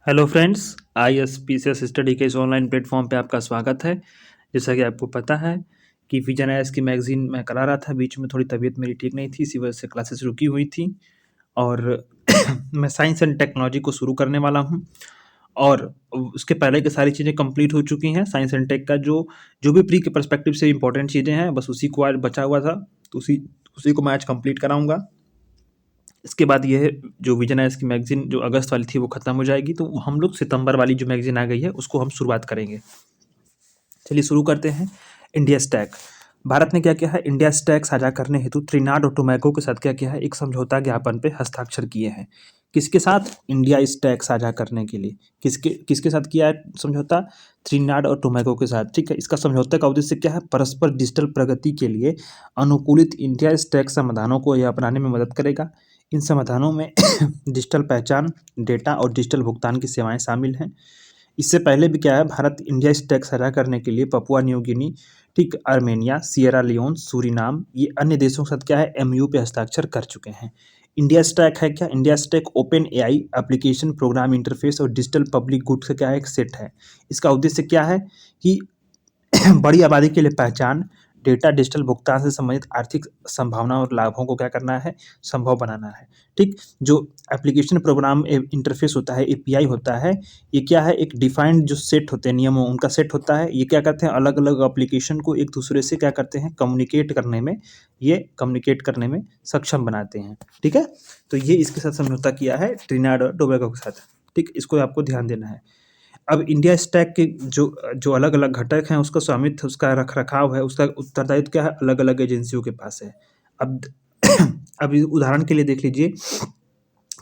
Hello friends, ISPCS study के इस online platform पे आपका स्वागत है। जैसा कि आपको पता है कि विजन आईएएस की मैगज़ीन मैं करा रहा था, बीच में थोड़ी तबीयत मेरी ठीक नहीं थी, इसी वजह से क्लासेस रुकी हुई थी और मैं साइंस एंड टेक्नोलॉजी को शुरू करने वाला हूँ और उसके पहले की सारी चीज़ें कंप्लीट हो चुकी हैं। साइंस एंड टेक का जो जो भी प्री के पर्सपेक्टिव से इम्पोर्टेंट चीज़ें हैं, बस उसी को आज बचा हुआ था, तो उसी को मैं आज कंप्लीट कराऊँगा। इसके बाद ये जो विजन है इसकी मैगज़ीन जो अगस्त वाली थी वो ख़त्म हो जाएगी, तो हम लोग सितंबर वाली जो मैगज़ीन आ गई है उसको हम शुरुआत करेंगे। चलिए शुरू करते हैं। इंडिया स्टैक भारत ने क्या किया है, इंडिया स्टैक साझा करने हेतु त्रिनाड और टोबैगो के साथ क्या किया है, एक समझौता ज्ञापन पे हस्ताक्षर किए हैं। किसके साथ? इंडिया स्टैक साझा करने के लिए किसके किसके साथ किया है समझौता? त्रिनाड और टोबैगो के साथ। ठीक है, इसका समझौते का उद्देश्य क्या है? परस्पर डिजिटल प्रगति के लिए अनुकूलित इंडिया स्टैक समाधानों को यह अपनाने में मदद करेगा। इन समाधानों में डिजिटल पहचान, डेटा और डिजिटल भुगतान की सेवाएं शामिल हैं। इससे पहले भी क्या है, भारत इंडिया स्टैक साझा करने के लिए पपुआ न्यू गिनी, ठीक, आर्मेनिया, सियरा लियोन, सूरीनाम, ये अन्य देशों के साथ क्या है, MOU पे हस्ताक्षर कर चुके हैं। इंडिया स्टैक है क्या? India stack open AI application program interface और डिजिटल पब्लिक गुड्स का क्या है, एक सेट है। इसका उद्देश्य क्या है कि बड़ी आबादी के लिए पहचान, डेटा, डिजिटल भुगतान से संबंधित आर्थिक संभावना और लाभों को क्या करना है, संभव बनाना है। ठीक, जो एप्लीकेशन प्रोग्राम इंटरफेस होता है, API होता है, ये क्या है, एक डिफाइंड जो सेट होते हैं, नियमों उनका सेट होता है। ये क्या करते हैं, अलग अलग एप्लीकेशन को एक दूसरे से क्या करते हैं, कम्युनिकेट करने में सक्षम बनाते हैं। ठीक है, तो ये इसके साथ समझौता किया है ट्रिनिडाड और टोबैगो के साथ। ठीक, इसको आपको ध्यान देना है। अब इंडिया स्टैक के जो जो अलग-अलग घटक हैं, उसका स्वामित्व, उसका रख-रखाव है, उसका उत्तरदायित्व क्या है, अलग-अलग एजेंसियों के पास है। अब अभी उदाहरण के लिए देख लीजिए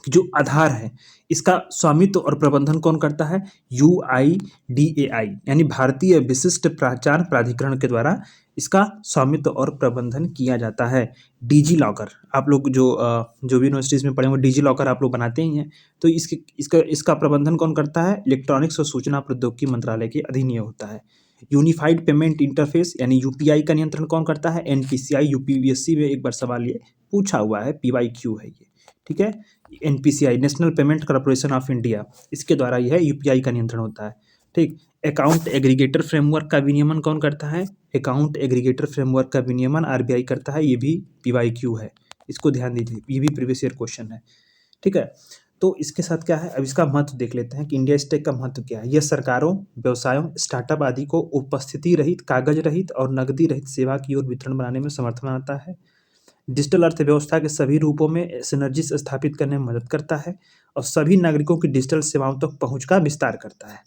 कि जो आधार है, इसका स्वामित्व और प्रबंधन कौन करता है? UIDAI यानी भारतीय विशिष्ट पहचान प्राधिकरण के द्वारा इसका स्वामित्व और प्रबंधन किया जाता है। डिजी लॉकर, आप लोग जो भी यूनिवर्सिटीज़ में पढ़े होंगे, डिजी लॉकर आप लोग बनाते ही हैं, तो इसका प्रबंधन कौन करता है? इलेक्ट्रॉनिक्स और सूचना प्रौद्योगिकी मंत्रालय के अधीन ये होता है। यूनिफाइड पेमेंट इंटरफेस यानी UPI का नियंत्रण कौन करता है? NPCI, UPSC में एक बार सवाल ये पूछा हुआ है, PYQ है ये। ठीक है, NPCI national payment corporation of India, इसके द्वारा यह UPI का नियंत्रण होता है। ठीक, अकाउंट एग्रीगेटर फ्रेमवर्क का विनियमन कौन करता है? अकाउंट एग्रीगेटर फ्रेमवर्क का विनियमन RBI करता है, ये भी PYQ है, इसको ध्यान दीजिए, ये भी प्रीवियस ईयर क्वेश्चन है। ठीक है, तो इसके साथ क्या है, अब इसका महत्व देख लेते हैं कि इंडिया स्टैक का महत्व क्या है। यह सरकारों, व्यवसायों, स्टार्टअप आदि को उपस्थिति रहित, कागज रहित और नकदी रहित सेवा की ओर वितरण बनाने में समर्थन आता है। डिजिटल अर्थव्यवस्था के सभी रूपों में सिनर्जीज स्थापित करने में मदद करता है और सभी नागरिकों की डिजिटल सेवाओं तक पहुंच का विस्तार करता है।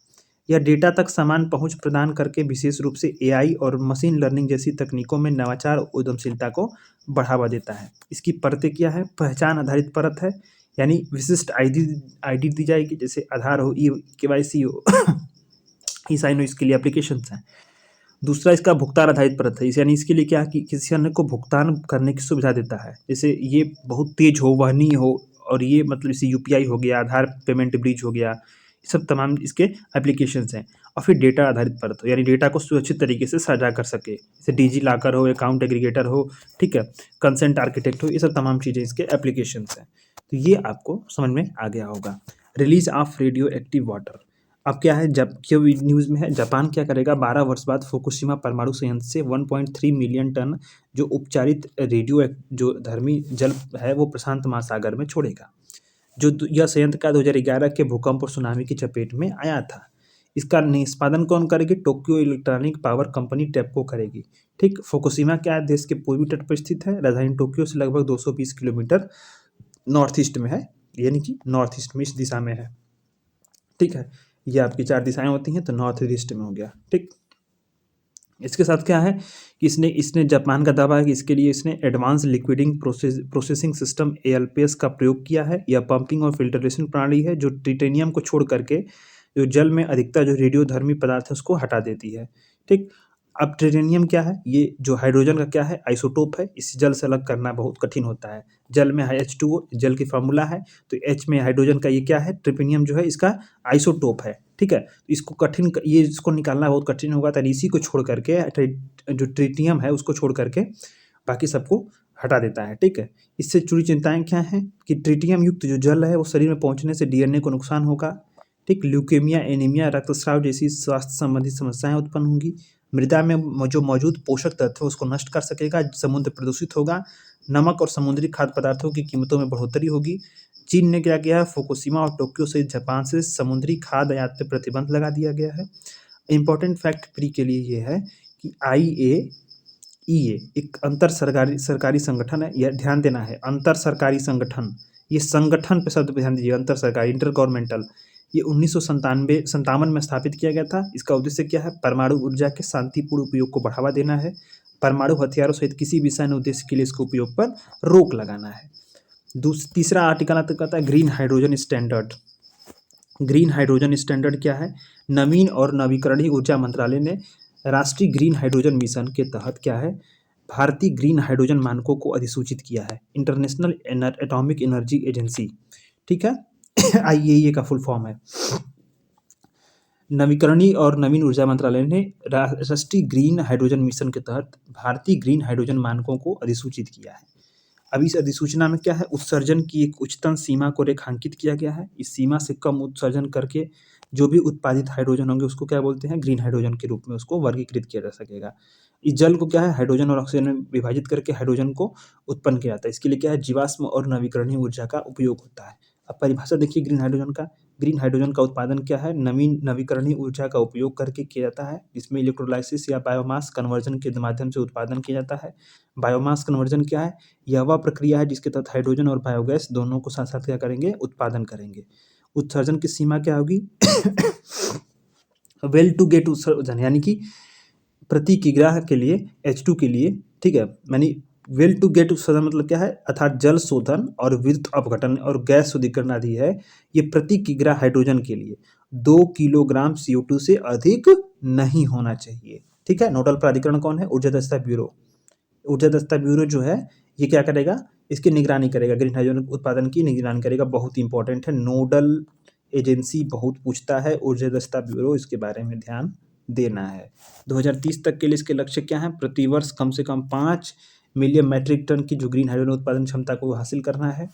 यह डेटा तक समान पहुंच प्रदान करके विशेष रूप से AI और मशीन लर्निंग जैसी तकनीकों में नवाचार और उद्यमशीलता को बढ़ावा देता है। इसकी परतें क्या है? पहचान आधारित परत है, यानी विशिष्ट ID दी जाएगी, जैसे आधार हो, KYC हो, ई-साइन हो, इसके लिए एप्लीकेशंस हैं। दूसरा इसका भुगतान आधारित परत है, यानी इसके लिए क्या है कि किसी अन्य को भुगतान करने की सुविधा देता है, जैसे ये बहुत तेज हो, वहनीय हो, और ये मतलब जैसे UPI हो गया, आधार पेमेंट ब्रिज हो गया, ये सब तमाम इसके एप्लीकेशंस हैं। और फिर डेटा आधारित परत हो, यानी डेटा को सुरक्षित तरीके से साझा कर सके, जैसे डिजी लॉकर हो, अकाउंट एग्रीगेटर हो, ठीक है, कंसेंट आर्किटेक्ट हो, ये सब तमाम चीज़ें इसके एप्लीकेशंस हैं। तो ये आपको समझ में आ गया होगा। Release of radio active water, अब क्या है, जब क्यों न्यूज़ में है, जापान क्या करेगा, 12 वर्ष बाद फुकुशिमा परमाणु संयंत्र से 1.3 मिलियन टन जो उपचारित रेडियो जो धर्मी जल है वो प्रशांत महासागर में छोड़ेगा। यह संयंत्र का 2011 के भूकंप और सुनामी की चपेट में आया था। इसका निष्पादन कौन करेगी? टोक्यो इलेक्ट्रॉनिक पावर कंपनी टेप्को करेगी। ठीक, फुकुशिमा क्या है, देश के पूर्वी तट पर स्थित है, राजधानी टोक्यो से लगभग 220 किलोमीटर नॉर्थ ईस्ट में है, यानी कि नॉर्थ ईस्ट में इस दिशा में है। ठीक है, ये आपकी 4 दिशाएं होती हैं, तो नॉर्थ ईस्ट में हो गया। ठीक, इसके साथ क्या है कि इसने जापान का दावा है कि इसके लिए इसने एडवांस लिक्विडिंग प्रोसेसिंग सिस्टम ALPS का प्रयोग किया है। यह पंपिंग और फिल्ट्रेशन प्रणाली है जो ट्रिटेनियम को छोड़ करके जो जल में अधिकतर जो रेडियोधर्मी पदार्थ है उसको हटा देती है। ठीक, अब ट्रिटेनियम क्या है, ये जो हाइड्रोजन का क्या है, आइसोटोप है, इस जल से अलग करना बहुत कठिन होता है। जल में है H2O, जल की फार्मूला है, तो H में हाइड्रोजन का ये क्या है, ट्रिटेनियम जो है इसका आइसोटोप है। ठीक है, इसको निकालना बहुत कठिन होगा, तो इसी को छोड़ करके जो ट्रिटियम है उसको छोड़ करके बाकी सबको हटा देता है। ठीक है, इससे जुड़ी चिंताएं क्या हैं कि ट्रिटियम युक्त जो जल है वो शरीर में पहुंचने से DNA को नुकसान होगा, ठीक, ल्यूकेमिया, एनीमिया, रक्तस्राव जैसी स्वास्थ्य संबंधी समस्याएं उत्पन्न होंगी। मृदा में जो मौजूद पोषक तत्व है उसको नष्ट कर सकेगा। समुद्र प्रदूषित होगा। नमक और समुद्री खाद्य पदार्थों की कीमतों में बढ़ोतरी होगी। चीन ने क्या किया है, फुकुशिमा और टोक्यो सहित जापान से समुद्री खाद्य आयात पर प्रतिबंध लगा दिया गया है। इंपॉर्टेंट फैक्ट प्री के लिए ये है कि IAEA एक अंतर सरकारी संगठन है। यह ध्यान देना है, अंतर सरकारी संगठन, ये संगठन पे शब्द पे ध्यान दीजिए, अंतर सरकारी, इंटर गवर्नमेंटल। ये 1997 में स्थापित किया गया था। इसका उद्देश्य क्या है, परमाणु ऊर्जा के शांतिपूर्ण उपयोग को बढ़ावा देना है। परमाणु हथियारों सहित किसी भी सैन्य उद्देश्य के लिए इसके उपयोग पर रोक लगाना है। तीसरा आर्टिकल आता है green hydrogen standard. Green hydrogen standard क्या है, नवीन और नवीकरणीय ऊर्जा मंत्रालय ने राष्ट्रीय ग्रीन हाइड्रोजन मिशन के तहत क्या है, भारतीय ग्रीन हाइड्रोजन मानकों को अधिसूचित किया है। इंटरनेशनल एटॉमिक एनर्जी एजेंसी, ठीक है, IAEA का फुल फॉर्म है। नवीकरणीय और नवीन ऊर्जा मंत्रालय ने राष्ट्रीय ग्रीन हाइड्रोजन मिशन के तहत भारतीय ग्रीन हाइड्रोजन मानकों को अधिसूचित किया है। अब इस अधिसूचना में क्या है, उत्सर्जन की एक उच्चतम सीमा को रेखांकित किया गया है। इस सीमा से कम उत्सर्जन करके जो भी उत्पादित हाइड्रोजन होंगे उसको क्या बोलते हैं, ग्रीन हाइड्रोजन के रूप में उसको वर्गीकृत किया जा सकेगा। इस जल को क्या है, हाइड्रोजन और ऑक्सीजन में विभाजित करके हाइड्रोजन को उत्पन्न किया जाता है। इसके लिए क्या है, जीवाश्म और नवीकरणीय ऊर्जा का उपयोग होता है। अब परिभाषा देखिए ग्रीन हाइड्रोजन का। ग्रीन हाइड्रोजन का उत्पादन क्या है, नवीकरणीय ऊर्जा का उपयोग करके किया जाता है। इसमें इलेक्ट्रोलाइसिस या बायोमास कन्वर्जन के माध्यम से उत्पादन किया जाता है। बायोमास कन्वर्जन क्या है, यह वह प्रक्रिया है जिसके तहत हाइड्रोजन और बायोगैस दोनों को साथ साथ क्या करेंगे, उत्पादन करेंगे। उत्सर्जन की सीमा क्या होगी, वेल टू गेट उत्सर्जन, यानी कि प्रति किग्रा के लिए H2 के लिए, ठीक है, यानी वेल टू गेट उत्सर्जन मतलब क्या है, अर्थात जल शोधन और विद्युत अपघटन और गैस शुद्धिकरण आदि है, ये प्रति किग्रा हाइड्रोजन के लिए 2 किलोग्राम CO2 से अधिक नहीं होना चाहिए। ठीक है, नोडल प्राधिकरण कौन है, ऊर्जा दक्षता ब्यूरो। ऊर्जा दक्षता ब्यूरो जो है ये क्या करेगा, इसकी निगरानी करेगा, ग्रीन हाइड्रोजन उत्पादन की निगरानी करेगा। बहुत इंपॉर्टेंट है, नोडल एजेंसी बहुत पूछता है, ऊर्जा दक्षता ब्यूरो, इसके बारे में ध्यान देना है। 2030 तक के लिए इसके लक्ष्य क्या है, प्रतिवर्ष कम से कम 5 मिलियन मैट्रिक टन की जो ग्रीन हाइड्रोजन उत्पादन क्षमता को हासिल करना है।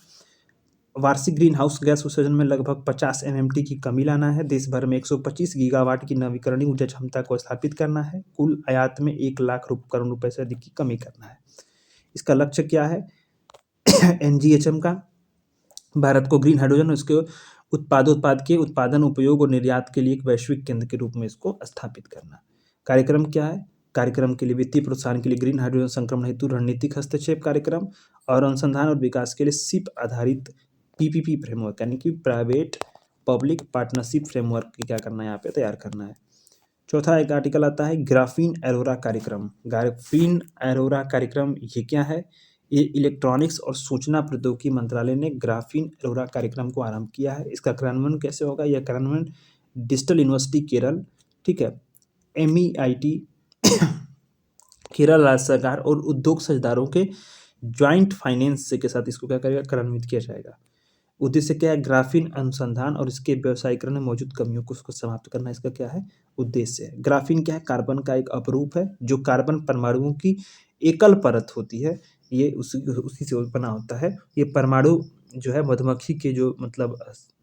वार्षिक ग्रीन हाउस गैस उत्सर्जन में लगभग 50 MMT की कमी लाना है। देश भर में 125 गीगावाट की नवीकरणीय ऊर्जा क्षमता को स्थापित करना है। कुल आयात में 1 लाख करोड़ रुपए से अधिक की कमी करना है। इसका लक्ष्य क्या है, NGHM का भारत को ग्रीन हाइड्रोजन और इसके उत्पाद के उत्पादन, उपयोग और निर्यात के लिए एक वैश्विक केंद्र के रूप में इसको स्थापित करना। कार्यक्रम क्या है, कार्यक्रम के लिए वित्तीय प्रोत्साहन के लिए ग्रीन हाइड्रोजन संक्रमण हेतु रणनीतिक हस्तक्षेप कार्यक्रम और अनुसंधान और विकास के लिए सिप आधारित PPP फ्रेमवर्क, यानी कि प्राइवेट पब्लिक पार्टनरशिप फ्रेमवर्क की क्या करना है, यहाँ पे तैयार करना है। चौथा एक आर्टिकल आता है ग्राफीन एरोरा कार्यक्रम। ग्राफीन एरोरा कार्यक्रम ये क्या है, ये इलेक्ट्रॉनिक्स और सूचना प्रौद्योगिकी मंत्रालय ने ग्राफीन एरोरा कार्यक्रम को आरंभ किया है। इसका कार्यान्वयन कैसे होगा, यह कार्यान्वयन डिजिटल यूनिवर्सिटी केरल, ठीक है, MEIT केरल राज्य सरकार और उद्योग साझेदारों के ज्वाइंट फाइनेंस के साथ इसको क्या करेगा, कार्यान्वित किया जाएगा। उद्देश्य क्या है, ग्राफीन अनुसंधान और इसके व्यवसायीकरण में मौजूद कमियों को उसको समाप्त करना, इसका क्या है उद्देश्य है। ग्राफीन क्या है, कार्बन का एक अपरूप है जो कार्बन परमाणुओं की एकल परत होती है, ये उसी से बना होता है। ये परमाणु जो है मधुमक्खी के जो मतलब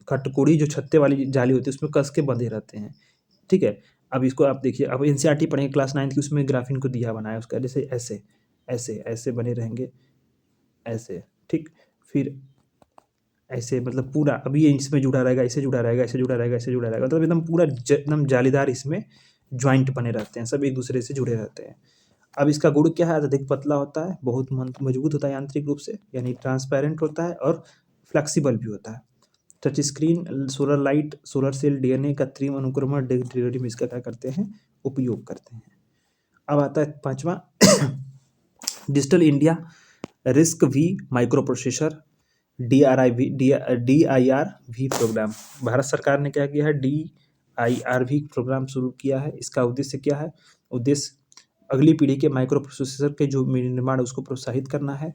कटकोड़ी जो छत्ते वाली जाली होती है उसमें कस के बंधे रहते हैं। ठीक है, अब इसको आप देखिए, अब NCERT पढ़ेंगे क्लास 9 की, उसमें ग्राफीन को दिया बनाया उसका, जैसे ऐसे ऐसे ऐसे बने रहेंगे, ऐसे, ठीक, फिर ऐसे, मतलब पूरा अभी ये इसमें जुड़ा रहेगा, ऐसे जुड़ा रहेगा, ऐसे जुड़ा रहेगा, ऐसे जुड़ा रहेगा, मतलब एकदम पूरा एकदम जालीदार इसमें ज्वाइंट बने रहते हैं, सब एक दूसरे से जुड़े रहते हैं। अब इसका गुण क्या है, अधिक पतला होता है, बहुत मजबूत होता है यांत्रिक रूप से, यानी ट्रांसपेरेंट होता है और फ्लेक्सिबल भी होता है। Touch screen, solar light, solar cell, DNA का त्रिम अनुक्रमण डिलीवरी में इसका क्या करते हैं, उपयोग करते हैं। अब आता है पांचवा digital India RISC V microprocessor DIRV programme. Bharat सरकार ने क्या किया है, DIRV प्रोग्राम शुरू किया है। इसका उद्देश्य क्या है, उद्देश्य अगली पीढ़ी के माइक्रो प्रोसेसर के जो निर्माण उसको प्रोत्साहित करना है।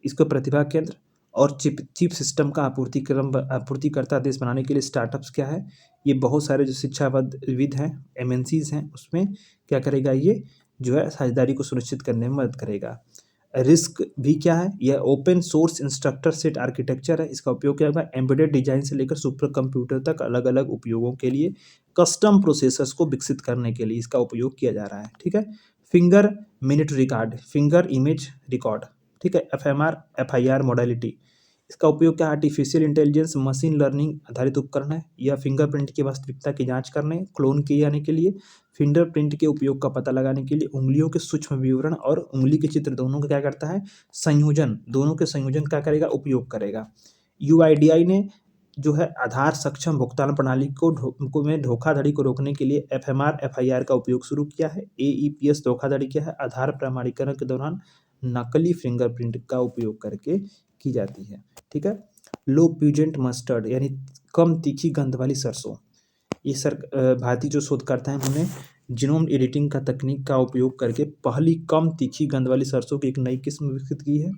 इसको प्रतिभा केंद्र और चिप सिस्टम का आपूर्तिकर्ता देश बनाने के लिए स्टार्टअप्स क्या है, ये बहुत सारे जो शिक्षाविद हैं, MNCs हैं, उसमें क्या करेगा, ये जो है साझेदारी को सुनिश्चित करने में मदद करेगा। रिस्क भी क्या है, यह open source instructor set architecture है। इसका उपयोग क्या होगा, एम्बेडेड डिजाइन से लेकर सुपर कंप्यूटर तक अलग अलग उपयोगों के लिए कस्टम प्रोसेसर्स को विकसित करने के लिए इसका उपयोग किया जा रहा है। ठीक है। Finger minute record, finger image record, ठीक है। एफएमआर एफआईआर मॉडलिटी, इसका उपयोग क्या, आर्टिफिशियल इंटेलिजेंस मशीन लर्निंग आधारित उपकरण है। यह फिंगरप्रिंट की वास्तविकता की जांच करने, क्लोन किए जाने के लिए, फिंगरप्रिंट के उपयोग का पता लगाने के लिए, उंगलियों के सूक्ष्म विवरण और उंगली के चित्र दोनों का क्या करता है, संयोजन, दोनों के संयोजन क्या करेगा, उपयोग करेगा। यूआईडीआई ने जो है आधार सक्षम भुगतान प्रणाली में धोखाधड़ी को रोकने के लिए एफएमआर एफआईआर का उपयोग शुरू किया है। एईपीएस धोखाधड़ी क्या है, आधार प्रमाणीकरण के दौरान नकली फिंगरप्रिंट का उपयोग करके की जाती है। ठीक है। लो प्यूजेंट मस्टर्ड यानी कम तीखी गंध वाली सरसों, ये भारतीय जो शोधकर्ता हैं उन्होंने जीनोम एडिटिंग का तकनीक का उपयोग करके पहली कम तीखी गंध वाली सरसों की एक नई किस्म विकसित की है।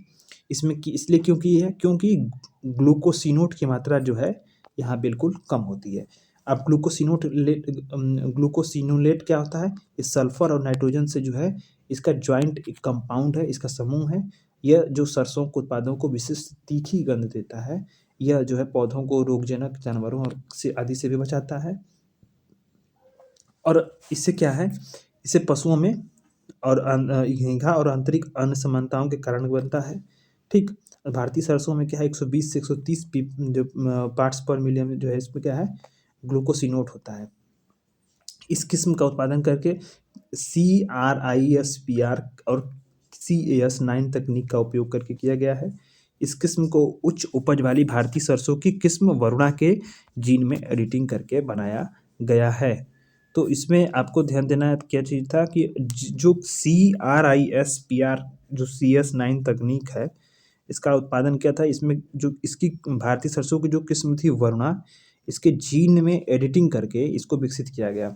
इसमें इसलिए क्यों की है, क्योंकि ग्लूकोसिनोट की मात्रा जो है यहाँ बिल्कुल कम होती है। अब ग्लूकोसिनोलेट क्या होता है, इस सल्फर और नाइट्रोजन से जो है इसका ज्वाइंट एक कंपाउंड है, इसका समूह है। यह जो सरसों के उत्पादों को विशिष्ट तीखी गंध देता है। यह जो है पौधों को रोगजनक जानवरों और से आदि से भी बचाता है। और इससे क्या है, इससे पशुओं में और घीघा और आंतरिक असमानताओं के कारण बनता है। ठीक। भारतीय सरसों में क्या है, 120 से 130 जो पार्ट्स पर मिलियन जो है इसमें क्या है, ग्लूकोसिनोट होता है। इस किस्म का उत्पादन करके CRISPR और CAS9 तकनीक का उपयोग करके किया गया है। इस किस्म को उच्च उपज वाली भारतीय सरसों की किस्म वरुणा के जीन में एडिटिंग करके बनाया गया है। तो इसमें आपको ध्यान देना क्या चीज़ था कि जो CRISPR जो CS9 तकनीक है, इसका उत्पादन क्या था, इसमें जो इसकी भारतीय सरसों की जो किस्म थी वरुणा, इसके जीन में एडिटिंग करके इसको विकसित किया गया।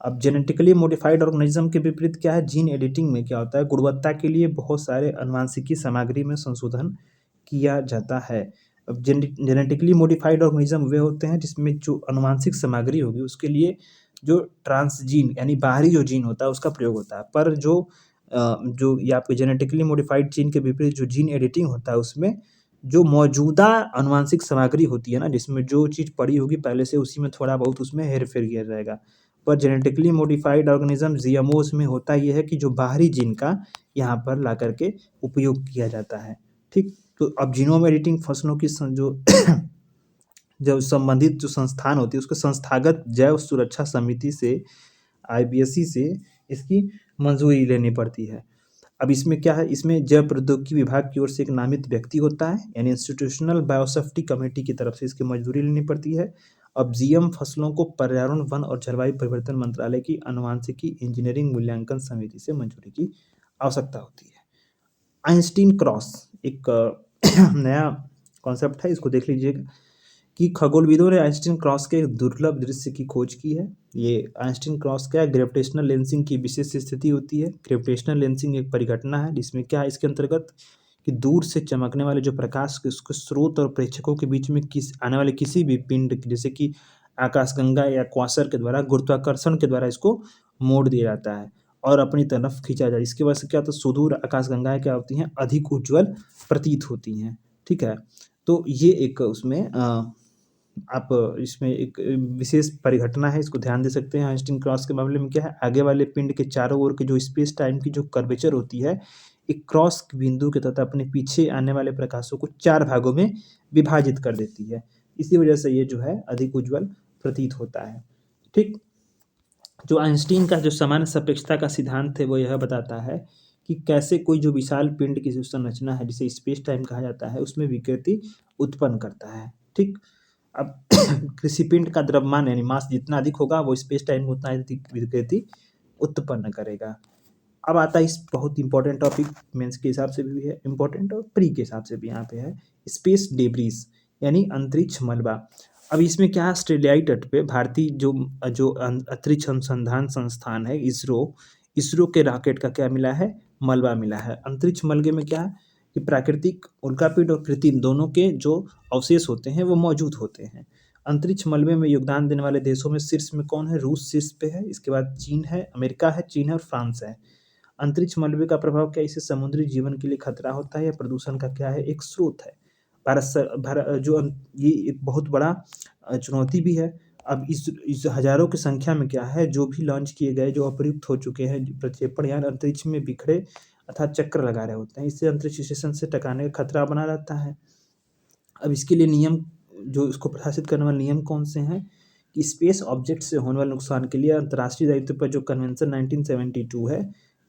अब जेनेटिकली मॉडिफाइड ऑर्गेनिज्म के विपरीत क्या है, जीन एडिटिंग में क्या होता है, गुणवत्ता के लिए बहुत सारे अनुवांशिकी सामग्री में संशोधन किया जाता है। अब जेनेटिकली मॉडिफाइड ऑर्गेनिज्म वे होते हैं जिसमें जो अनुवांशिक सामग्री होगी उसके लिए जो ट्रांसजीन यानी बाहरी जो जीन होता है उसका प्रयोग होता है। पर जो ये आपके जेनेटिकली मॉडिफाइड जीन के विपरीत जो जीन एडिटिंग होता है उसमें जो मौजूदा अनुवांशिक सामग्री होती है ना, जिसमें जो चीज़ पड़ी होगी पहले से उसी में थोड़ा बहुत उसमें हेर-फेर किया जाएगा। पर जेनेटिकली मॉडिफाइड ऑर्गेनिज्म जीएमओस में होता ये है कि जो बाहरी जीन का यहाँ पर ला करके उपयोग किया जाता है। ठीक। तो अब जीनोम एडिटिंग फसलों की जो संबंधित जो संस्थान होती है उसको संस्थागत जैव सुरक्षा समिति से IBSC से इसकी मंजूरी लेनी पड़ती है। अब इसमें क्या है, इसमें जैव प्रौद्योगिकी विभाग की ओर से एक नामित व्यक्ति होता है, यानी इंस्टीट्यूशनल बायोसेफ्टी कमेटी की तरफ से इसकी मंजूरी लेनी पड़ती है। अब जीएम फसलों को पर्यावरण, वन और जलवायु परिवर्तन मंत्रालय की आनुवांशिकी इंजीनियरिंग मूल्यांकन समिति से मंजूरी की आवश्यकता होती है। आइंस्टीन क्रॉस एक नया कॉन्सेप्ट है, इसको देख लीजिएगा कि खगोलविदों ने आइंस्टीन क्रॉस के दुर्लभ दृश्य की खोज की है। ये आइंस्टीन क्रॉस क्या है, ग्रेविटेशनल लेंसिंग की विशेष स्थिति होती है। ग्रेविटेशनल लेंसिंग एक परिघटना है जिसमें क्या है, इसके अंतर्गत कि दूर से चमकने वाले जो प्रकाश के उसके स्रोत और प्रेक्षकों के बीच में आने वाले किसी भी पिंड जैसे कि आकाशगंगा या क्वासर के द्वारा गुरुत्वाकर्षण के द्वारा इसको मोड़ दिया जाता है और अपनी तरफ खींचा जाता है। इसकी वजह से क्या होता है, सुदूर आकाशगंगाएं क्या होती हैं, अधिक उज्ज्वल प्रतीत होती हैं। ठीक है। तो ये एक उसमें आप इसमें एक विशेष परिघटना है, इसको ध्यान दे सकते हैं। आइंस्टीन क्रॉस के मामले में क्या है, आगे वाले पिंड के चारों ओर के जो स्पेस टाइम की जो कर्वेचर होती है, एक क्रॉस बिंदु के तहत अपने पीछे आने वाले प्रकाशों को 4 भागों में विभाजित कर देती है। इसी वजह से ये जो है अधिक उज्ज्वल प्रतीत होता है। ठीक। जो आइंस्टीन का जो सामान्य सापेक्षता का सिद्धांत है वो यह बताता है कि कैसे कोई जो विशाल पिंड की जो संरचना है जिसे स्पेस टाइम कहा जाता है उसमें विकृति उत्पन्न करता है। ठीक। अब किसी पिंड का द्रव्यमान यानी मास जितना अधिक होगा वो स्पेस टाइम में उतना अधिक विकृति उत्पन्न करेगा। अब आता है इस बहुत इंपॉर्टेंट टॉपिक, मेंस के हिसाब से भी है इंपॉर्टेंट और प्री के हिसाब से भी यहाँ पे है, स्पेस डेब्रिस यानी अंतरिक्ष मलबा। अब इसमें क्या है, ऑस्ट्रेलियाई तट पे भारतीय जो अंतरिक्ष अनुसंधान संस्थान है इसरो के रॉकेट का क्या मिला है, मलबा मिला है। अंतरिक्ष मलबे में क्या है कि प्राकृतिक उल्कापिंड और कृत्रिम दोनों के जो अवशेष होते हैं वो मौजूद होते हैं। अंतरिक्ष मलबे में योगदान देने वाले देशों में शीर्ष में कौन है, रूस शीर्ष पे है, इसके बाद चीन है, अमेरिका है, चीन है और फ्रांस है। अंतरिक्ष मलबे का प्रभाव क्या है? इससे समुद्री जीवन के लिए खतरा होता है या प्रदूषण का क्या है? एक स्रोत है। ये एक बहुत बड़ा चुनौती भी है। अब इस हज़ारों की संख्या में क्या है, जो भी लॉन्च किए गए, जो अप्रयुक्त हो चुके हैं प्रक्षेपण यान अंतरिक्ष में बिखरे अर्थात चक्कर लगा रहे होते हैं। इससे अंतरिक्ष स्टेशन से टकराने का खतरा बना रहता है। अब इसके लिए नियम, जो इसको प्रशासित करने वाले नियम कौन से हैं कि स्पेस ऑब्जेक्ट से होने वाले नुकसान के लिए अंतर्राष्ट्रीय दायित्व पर जो कन्वेंशन 1972 है,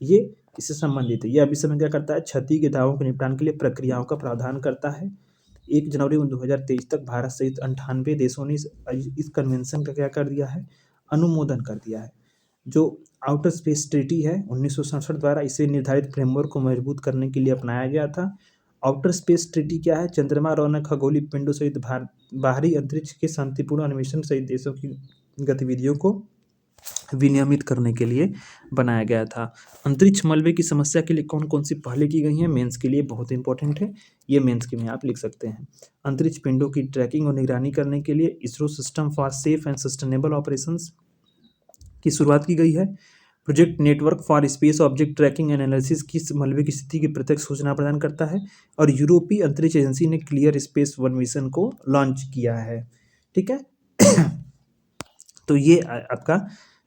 ये इससे संबंधित है। ये अभी समय क्या करता है? क्षति के दावों के निपटान के लिए प्रक्रियाओं का प्रावधान करता है। 1 जनवरी 2023 तक भारत सहित 98 देशों ने इस कन्वेंशन का क्या कर दिया है? अनुमोदन कर दिया है। जो आउटर स्पेस ट्रीटी है 1967 द्वारा, इसे निर्धारित फ्रेमवर्क को मजबूत करने के लिए अपनाया गया था। आउटर स्पेस ट्रीटी क्या है? चंद्रमा और अन्य खगोलीय पिंडों सहित बाहरी अंतरिक्ष के शांतिपूर्ण अन्वेषण सहित देशों की गतिविधियों को विनियमित करने के लिए बनाया गया था। अंतरिक्ष मलबे की समस्या के लिए कौन कौन सी पहले की गई हैं? मेंस के लिए बहुत इंपॉर्टेंट है, ये मेंस के में आप लिख सकते हैं। अंतरिक्ष पिंडों की ट्रैकिंग और निगरानी करने के लिए ISRO system for safe and sustainable operations की शुरुआत की गई है। Project network for space object tracking and analysis की मलबे की स्थिति की प्रत्यक्ष सूचना प्रदान करता है। और यूरोपीय अंतरिक्ष एजेंसी ने क्लियर स्पेस 1 मिशन को लॉन्च किया है। ठीक है तो ये आपका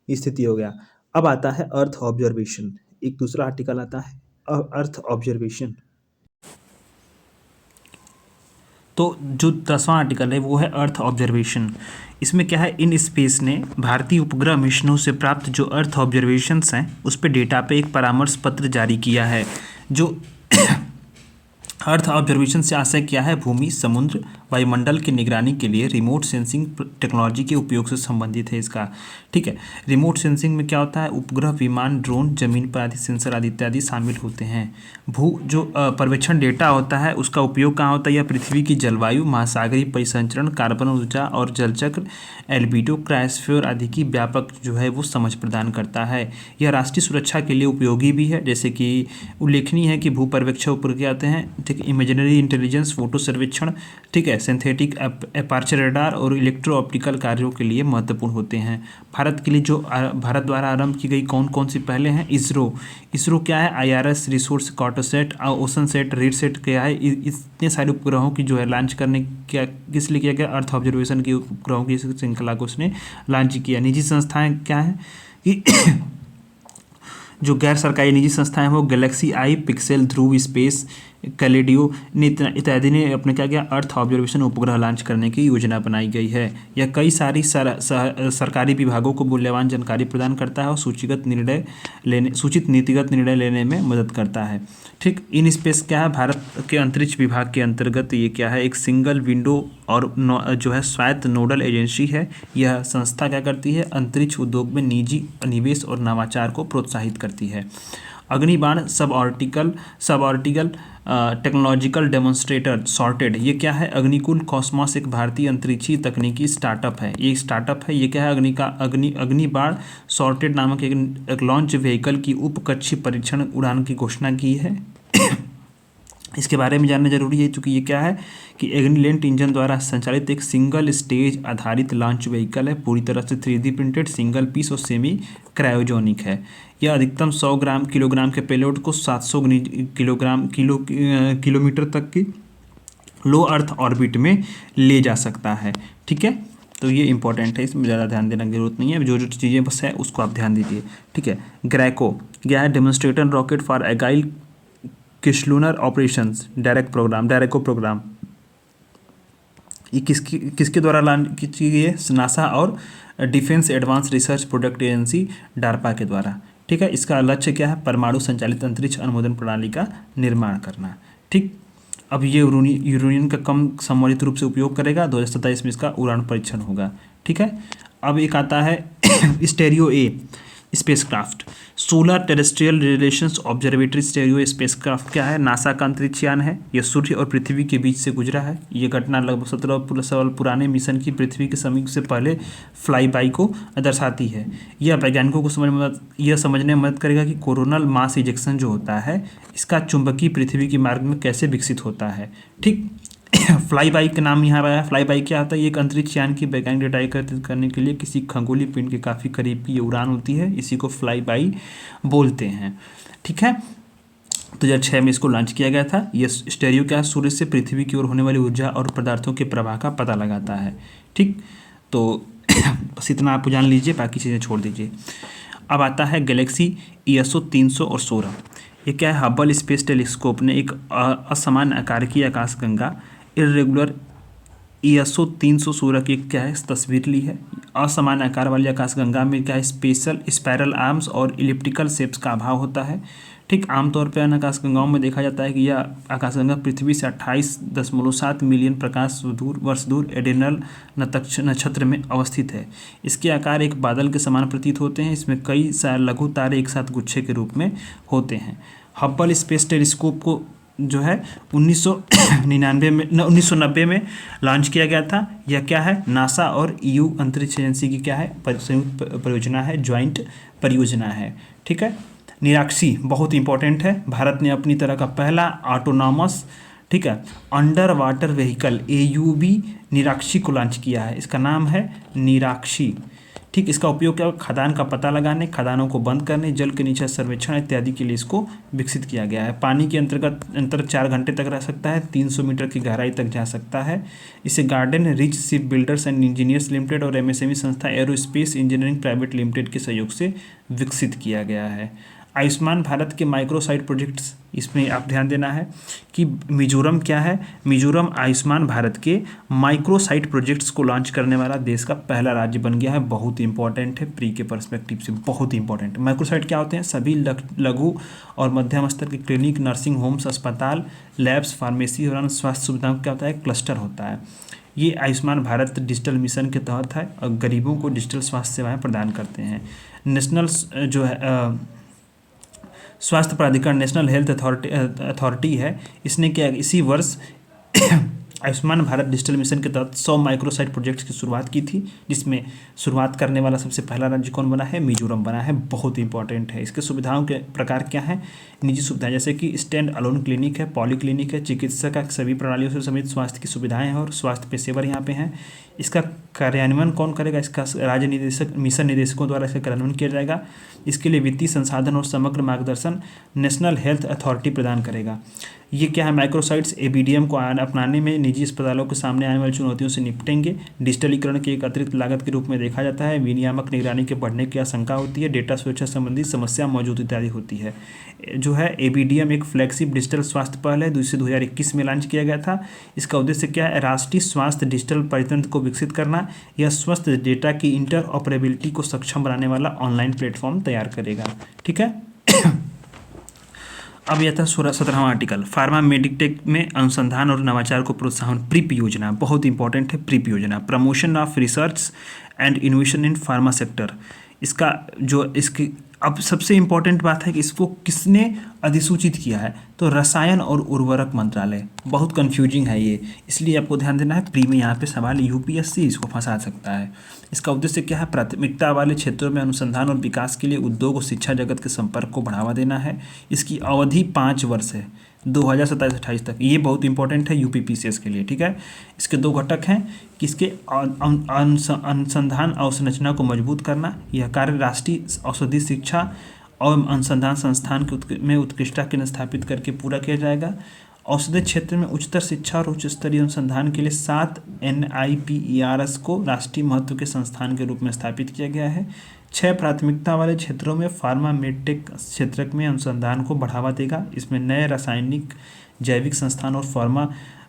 स्थिति हो गया। अब आता है अर्थ ऑब्जर्वेशन, एक दूसरा आर्टिकल आता है अर्थ ऑब्जर्वेशन। तो जो 10वां आर्टिकल है वो है अर्थ ऑब्जर्वेशन। इसमें क्या है, इन स्पेस ने भारतीय उपग्रह मिशनों से प्राप्त जो अर्थ ऑब्जर्वेशंस हैं उस पे डेटा पे एक परामर्श पत्र जारी किया है। जो अर्थ ऑब्जर्वेशन से आशय क्या है? भूमि, समुद्र, वायुमंडल की निगरानी के लिए रिमोट सेंसिंग टेक्नोलॉजी के उपयोग से संबंधित है इसका। ठीक है, रिमोट सेंसिंग में क्या होता है? उपग्रह, विमान, ड्रोन, जमीन पर आदि सेंसर आदि इत्यादि शामिल होते हैं। जो पर्यवेक्षण डेटा होता है उसका उपयोग कहाँ होता है? यह पृथ्वी की जलवायु, महासागरीय परिसंचरण, कार्बन ऊर्जा और जलचक्र, एल्बिडो, क्रायोस्फीयर आदि की व्यापक जो है वो समझ प्रदान करता है। यह राष्ट्रीय सुरक्षा के लिए उपयोगी भी है। जैसे कि उल्लेखनीय है कि भू पर्यवेक्षक उपग्रह आते हैं, ठीक, इमेजिनरी इंटेलिजेंस, फोटो सर्वेक्षण, ठीक है, सिंथेटिक एपर्चर रडार और इलेक्ट्रो ऑप्टिकल कार्यों के लिए महत्वपूर्ण होते हैं। भारत के लिए जो भारत द्वारा आरंभ की गई कौन कौन सी पहले हैं? इसरो क्या है? IRS, रिसोर्स, कार्टोसैट, ओशनसैट, रीडसैट क्या है? इतने सारे उपग्रहों की जो है लॉन्च करने क्या किस लिए किया गया? अर्थ ऑब्जर्वेशन के उपग्रहों की श्रृंखला को उसने लॉन्च किया। निजी संस्थाएं क्या है कि जो गैर सरकारी निजी संस्थाएं हैं वो गैलेक्सी आई, पिक्सेल, ध्रुव स्पेस, कैलेडियो इत्यादि ने अपने क्या किया? अर्थ ऑब्जर्वेशन उपग्रह लॉन्च करने की योजना बनाई गई है। यह कई सारी सरकारी विभागों को मूल्यवान जानकारी प्रदान करता है और सूचित नीतिगत निर्णय लेने में मदद करता है। ठीक, इन स्पेस क्या है? भारत के अंतरिक्ष विभाग के अंतर्गत ये क्या है? एक सिंगल विंडो और जो है स्वायत्त नोडल एजेंसी है। यह संस्था क्या करती है? अंतरिक्ष उद्योग में निजी निवेश और नवाचार को प्रोत्साहित करती है। अग्निबाण सब ऑर्टिकल टेक्नोलॉजिकल डेमोन्स्ट्रेटर सॉर्टेड, ये क्या है? अग्निकुल कॉस्मॉस एक भारतीय अंतरिक्षी तकनीकी स्टार्टअप है। ये स्टार्टअप है, ये क्या है? अग्निबाण सॉर्टेड नामक एक लॉन्च व्हीकल की उपकक्षीय परीक्षण उड़ान की घोषणा की है। इसके बारे में जानना जरूरी है क्योंकि ये क्या है कि एग्निलेंट इंजन द्वारा संचालित एक सिंगल स्टेज आधारित लॉन्च व्हीकल है। पूरी तरह से 3D प्रिंटेड, सिंगल पीस और सेमी क्रायोजेनिक है। यह अधिकतम 100 किलोग्राम के पेलोड को 700 किलोमीटर तक की लो अर्थ ऑर्बिट में ले जा सकता है। ठीक है, तो ये इंपॉर्टेंट है, इसमें ज़्यादा ध्यान देने की जरूरत नहीं है। जो जो चीज़ें बस है उसको आप ध्यान दीजिए। ठीक है, ग्रैको क्या है? Demonstrator rocket for agile cislunar operations DRACO program. ये किसके द्वारा लॉन्च की गई है? नासा और defence advance research product agency DARPA के द्वारा। ठीक है, इसका लक्ष्य क्या है? परमाणु संचालित अंतरिक्ष अनुमोदन प्रणाली का निर्माण करना। ठीक, अब ये यूरेनियम का कम सम्मिलित रूप से उपयोग करेगा। 2027 में इसका उड़ान परीक्षण होगा। ठीक है, अब एक आता है STEREO A spacecraft, solar terrestrial relations observatory STEREO spacecraft क्या है? नासा का अंतरिक्ष यान है। यह सूर्य और पृथ्वी के बीच से गुजरा है। ये घटना लगभग 17 साल पुराने मिशन की पृथ्वी के समीप से पहले फ्लाई बाई को दर्शाती है। यह वैज्ञानिकों को समझने में मदद करेगा कि कोरोनल मास इजेक्शन जो होता है इसका चुंबकीय पृथ्वी के मार्ग में कैसे विकसित होता है। ठीक, फ्लाई बाई का नाम यहाँ आया। फ्लाई बाई क्या होता है? ये एक अंतरिक्ष यान की वैज्ञानिक डेटा एकत्रित करने के लिए किसी खगोलीय पिंड के काफ़ी करीब की ये उड़ान होती है, इसी को फ्लाई बाई बोलते हैं। ठीक है, 2006 में इसको लॉन्च किया गया था। ये स्टेरियो क्या, सूर्य से पृथ्वी की ओर होने वाली ऊर्जा और पदार्थों के प्रवाह का पता लगाता है। ठीक, तो बस इतना आप जान लीजिए, बाकी चीज़ें छोड़ दीजिए। अब आता है गैलेक्सी ESO 300 और 16। ये क्या है? हबल स्पेस टेलीस्कोप ने एक असमान आकार की आकाशगंगा इरेगुलर ESO 300 सूर्य की क्या है तस्वीर ली है। असमान आकार वाली आकाशगंगा में क्या है? स्पेशल स्पायरल आर्म्स और इलिप्टिकल शेप्स का अभाव होता है। ठीक, आमतौर पर इन आकाशगंगाओं में देखा जाता है कि यह आकाशगंगा पृथ्वी से 28.7 मिलियन प्रकाश वर्ष दूर एडेनल नक्षत्र में अवस्थित है। इसके आकार एक बादल के समान प्रतीत होते हैं। इसमें कई सारे लघु तारे एक साथ गुच्छे के रूप में होते हैं। हब्बल स्पेस टेलीस्कोप को जो है 1990 में लॉन्च किया गया था। यह क्या है? नासा और EU अंतरिक्ष एजेंसी की क्या है? संयुक्त परियोजना है, ज्वाइंट परियोजना है। ठीक है, निराक्षी बहुत इंपॉर्टेंट है। भारत ने अपनी तरह का पहला ऑटोनॉमस, ठीक है, अंडर वाटर व्हीकल AUV निराक्षी को लॉन्च किया है। इसका नाम है निराक्षी। ठीक, इसका उपयोग क्या? खदान का पता लगाने, खदानों को बंद करने, जल के नीचे सर्वेक्षण इत्यादि के लिए इसको विकसित किया गया है। पानी के अंतर 4 घंटे तक रह सकता है, 300 मीटर की गहराई तक जा सकता है। इसे garden rich ship builders and engineers limited और MSME संस्था एरोस्पेस इंजीनियरिंग प्राइवेट लिमिटेड के सहयोग से विकसित किया गया है। आयुष्मान भारत के माइक्रोसाइट प्रोजेक्ट्स, इसमें आप ध्यान देना है कि मिजोरम क्या है? मिजोरम आयुष्मान भारत के माइक्रोसाइट प्रोजेक्ट्स को लॉन्च करने वाला देश का पहला राज्य बन गया है। बहुत इंपॉर्टेंट है, प्री के पर्सपेक्टिव से बहुत इंपॉर्टेंट। माइक्रोसाइट क्या होते हैं? सभी लघु और मध्यम स्तर के क्लिनिक, नर्सिंग होम्स, अस्पताल, लैब्स, फार्मेसी और अन्य स्वास्थ्य सुविधाओं का क्या होता है? क्लस्टर होता है। ये आयुष्मान भारत डिजिटल मिशन के तहत है और गरीबों को डिजिटल स्वास्थ्य सेवाएँ प्रदान करते हैं। नेशनल जो है स्वास्थ्य प्राधिकरण, नेशनल हेल्थ अथॉरिटी है, इसने क्या इसी वर्ष आयुष्मान भारत डिजिटल मिशन के तहत 100 माइक्रोसाइट प्रोजेक्ट्स की शुरुआत की थी, जिसमें शुरुआत करने वाला सबसे पहला राज्य कौन बना है? मिजोरम बना है। बहुत इंपॉर्टेंट है। इसके सुविधाओं के प्रकार क्या हैं? निजी सुविधाएं जैसे कि स्टैंड अलोन क्लिनिक है, पॉलीक्लिनिक है, चिकित्सा का सभी प्रणालियों से समेत स्वास्थ्य की सुविधाएं हैं और स्वास्थ्य पेशेवर यहाँ पे हैं। इसका कार्यान्वयन कौन करेगा? इसका राज्य निदेशक, मिशन निदेशकों द्वारा इसका कार्यान्वयन किया जाएगा। इसके लिए वित्तीय संसाधन और समग्र मार्गदर्शन नेशनल हेल्थ अथॉरिटी प्रदान करेगा। ये क्या है? माइक्रोसाइट्स ABDM को अपनाने में निजी अस्पतालों के सामने आने वाली चुनौतियों से निपटेंगे। डिजिटलीकरण की एक अतिरिक्त लागत के रूप में देखा जाता है। विनियामक निगरानी के बढ़ने की आशंका होती है। डेटा सुरक्षा संबंधी समस्या मौजूद इत्यादि होती है। जो है ABDM एक फ्लैगशिप डिजिटल स्वास्थ्य पहल है, जिसे 2021 में लॉन्च किया गया था। इसका उद्देश्य क्या है? राष्ट्रीय स्वास्थ्य डिजिटल परितंत्र को विकसित करना। यह स्वस्थ डेटा की इंटरऑपरेबिलिटी को सक्षम बनाने वाला ऑनलाइन प्लेटफॉर्म तैयार करेगा। ठीक है। अब यह था 17वां आर्टिकल, फार्मा मेडिटेक में अनुसंधान और नवाचार को प्रोत्साहन। प्रीप योजना बहुत इंपॉर्टेंट है। प्रीप योजना, promotion of research and innovation in pharma sector. इसका जो इसकी अब सबसे इम्पॉर्टेंट बात है कि इसको किसने अधिसूचित किया है? तो रसायन और उर्वरक मंत्रालय। बहुत कंफ्यूजिंग है ये, इसलिए आपको ध्यान देना है। प्री में यहाँ पे सवाल UPSC इसको फंसा सकता है। इसका उद्देश्य क्या है? प्राथमिकता वाले क्षेत्रों में अनुसंधान और विकास के लिए उद्योग और शिक्षा जगत के संपर्क को बढ़ावा देना है। इसकी अवधि 5 वर्ष है, 2027-28 तक। ये बहुत इंपॉर्टेंट है UPPCS के लिए। ठीक है, इसके 2 घटक हैं कि इसके अनुसंधान अवसंरचना को मजबूत करना। यह कार्य राष्ट्रीय औषधि शिक्षा और अनुसंधान संस्थान में उत्कृष्टता केंद्र स्थापित करके पूरा किया जाएगा। औषधि क्षेत्र में उच्चतर शिक्षा और उच्च स्तरीय अनुसंधान के लिए 7 NIPERS को राष्ट्रीय महत्व के संस्थान के रूप में स्थापित किया गया है। 6 प्राथमिकता वाले क्षेत्रों में फार्मा मेडटेक क्षेत्र में अनुसंधान को बढ़ावा देगा। इसमें नए रासायनिक, जैविक संस्थान और